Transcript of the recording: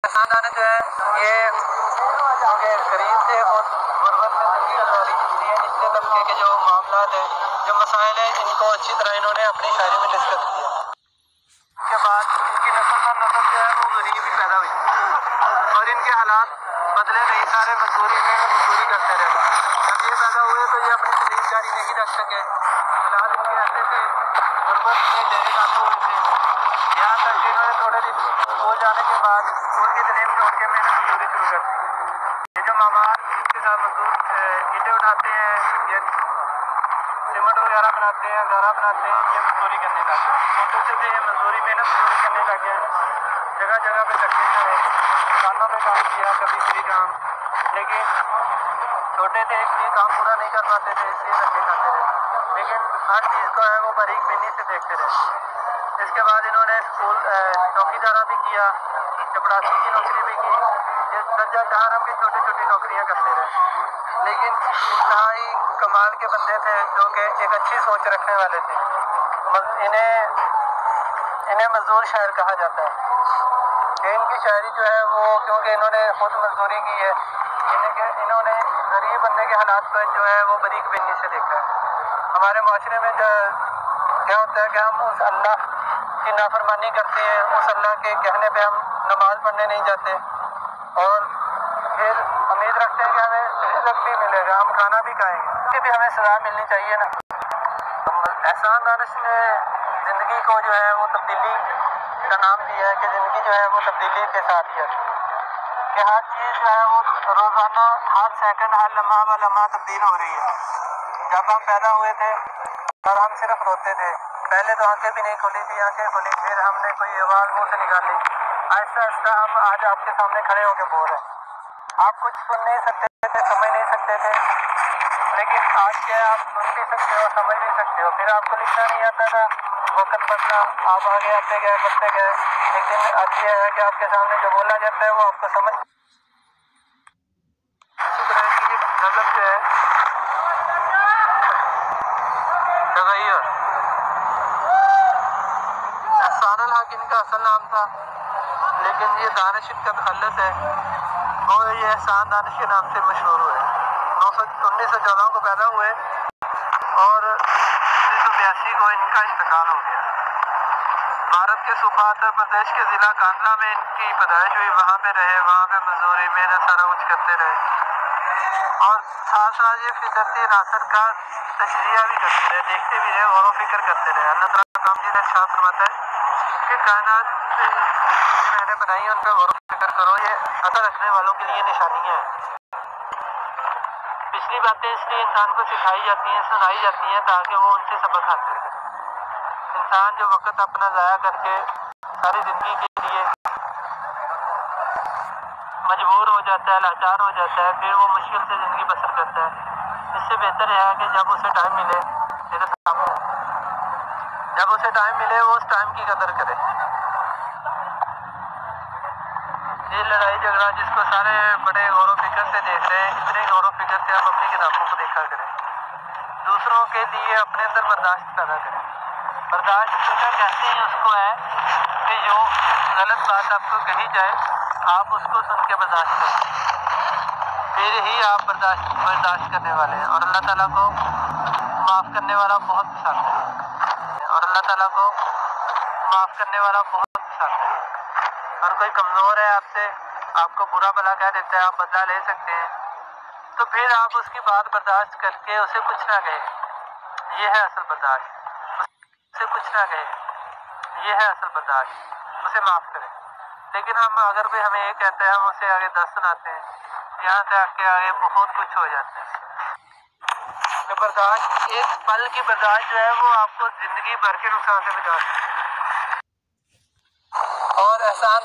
खानदान जो है ये क्योंकि गरीब थे और गुर्बत में ज़िंदगी गुजारी, इसलिए निचले तबके के जो मामला है, जो मसाइल है, इनको अच्छी तरह इन्होंने अपनी शायरी में डिस्कस किया। उसके बाद इनकी नस्ल दर नस्ल जो है वो गरीब ही पैदा हुई और इनके हालात बदले नहीं, सारे मजदूरी करते रहे। जब ये पैदा हुए तो ये अपनी तलीम जारी नहीं रख सके, हालात इनके ऐसे थे, गुर्बत में डेरे लाते हुए थे, यहाँ तक कि इन्होंने थोड़े दिन स्कूल जाने के बाद स्कूल की तलीम छोड़ के मेहनत मजदूरी शुरू कर दी। ये जो मामार के साथ मजदूर ईंटें उठाते हैं, ये सीमेंट वगैरह बनाते हैं, गारा बनाते हैं, ये मजदूरी करने लग गए। छोटे से थे ये मजदूरी करने लग गए, जगह जगह पे धक्के खाए, दुकानों में काम किया, कभी फ्री काम, लेकिन छोटे थे इसलिए काम पूरा नहीं कर पाते थे, इसलिए धक्के खाते रहे, लेकिन हर चीज़ को है वो बारीक बिनी से देखते रहे। इसके बाद इन्होंने स्कूल चौकीदारा भी किया, चपड़ासी की नौकरी भी की, ये दर्जा चार हम की छोटी छोटी नौकरियां करते रहे, लेकिन इंतहाई कमाल के बंदे थे जो कि एक अच्छी सोच रखने वाले थे। इन्हें मजदूर शायर कहा जाता है। इनकी शायरी जो है वो क्योंकि इन्होंने खुद मजदूरी की है, इन्होंने गरीब बंदे के हालात पर जो है वो बारीक बिनी से देखा है। हमारे माशरे में जो क्या होता है कि हम उस अल्लाह की नाफरमानी करते हैं, उस अल्लाह के कहने पे हम नमाज पढ़ने नहीं जाते और फिर उम्मीद रखते हैं कि हमें रिज़्क़ भी मिलेगा, हम खाना भी खाएंगे, उसकी भी हमें सज़ा मिलनी चाहिए ना। एहसान दानिश ने ज़िंदगी को जो है वो तब्दीली का नाम दिया है कि ज़िंदगी जो है वो तब्दीली के साथ ही है, कि हर चीज़ जो है वो रोज़ाना हर सेकंड हर लम्हा तब्दील हो रही है। जब हम पैदा हुए थे और हम सिर्फ रोते थे, पहले तो आंखें भी नहीं खुली थी, आंखें खुली फिर हमने कोई आवाज़ मुँह से निकाली, आहिस्ता आहिस्ता हम आज आपके सामने खड़े होकर बोल रहे हैं। आप कुछ सुन नहीं सकते थे, समझ नहीं सकते थे, लेकिन आज क्या है, आप सुन भी सकते हो, समझ भी सकते हो। फिर आपको लिखना नहीं आता था, वक्त बदला, आप आगे आते गए, बढ़ते गए, एक दिन अब ये है कि आपके सामने जो बोला जाता है वो आपको समझ। इसी तरह की नज़म जो है तगय्युर, एहसानुल हक इनका असल नाम था, लेकिन ये दानिश इनका तखल्लुस है, वो ये एहसान दानिश के नाम से मशहूर हुए। 1914 को पैदा हुए और 1982 को इनका इंतकाल हो गया। भारत के सूबा उत्तर प्रदेश के ज़िला कांडला में इनकी पैदाइश हुई, वहाँ पे रहे, वहाँ पे मजदूरी मेहनत सारा कुछ करते रहे और साथ साथ ये फितरती नासर का तशरिया भी करते रहे, देखते भी रहे, गौर व फिक्र करते रहे। अल्लाह ताला कामजी ने अच्छा फरमाता है कि कायनात मैंने बनाई है, उन पर गौर व फिक्र करो, ये अता रखने वालों के लिए निशानियाँ हैं। पिछली बातें इसलिए इंसान को सिखाई जाती हैं, सुनाई जाती हैं, ताकि वो उनसे सबक हासिल करे। इंसान जो वक्त अपना ज़ाया करके सारी ज़िंदगी के लिए मजबूर हो जाता है, लाचार हो जाता है, फिर वो मुश्किल से ज़िंदगी बसर करता है। इससे बेहतर है कि जब उसे टाइम मिले, वो उस टाइम की कदर करे। ये लड़ाई झगड़ा जिसको सारे बड़े गौर व फिक्र से देख रहे हैं, इतने गौर व फिक्र से आप अपनी किताबों को देखा करें, दूसरों के लिए अपने अंदर बर्दाश्त पैदा करें। बर्दाश्त कहते हैं उसको है कि जो गलत बात आपको कही जाए, आप उसको सुन के बर्दाश्त करें, फिर ही आप बर्दाश्त करने वाले हैं। और अल्लाह ताला को माफ़ करने वाला बहुत पसंद है, और अल्लाह ताला को माफ़ करने वाला बहुत पसंद है। और कोई कमज़ोर है आपसे, आपको बुरा भला कह देता है, आप बदला ले सकते हैं, तो फिर आप उसकी बात बर्दाश्त करके उसे कुछ ना कहें, ये है असल बर्दाश्त। उसे कुछ ना कहें, ये है असल बर्दाश्त, उसे माफ़ करें। लेकिन हम अगर कोई हमें ये कहता है, हम उसे आगे 10 सुनाते हैं, यहाँ से आके आगे बहुत कुछ हो जाता है। तो बर्दाश्त, एक पल की बर्दाश्त जो है वो आपको ज़िंदगी भर के नुकसान से बचा सकती है। और एहसान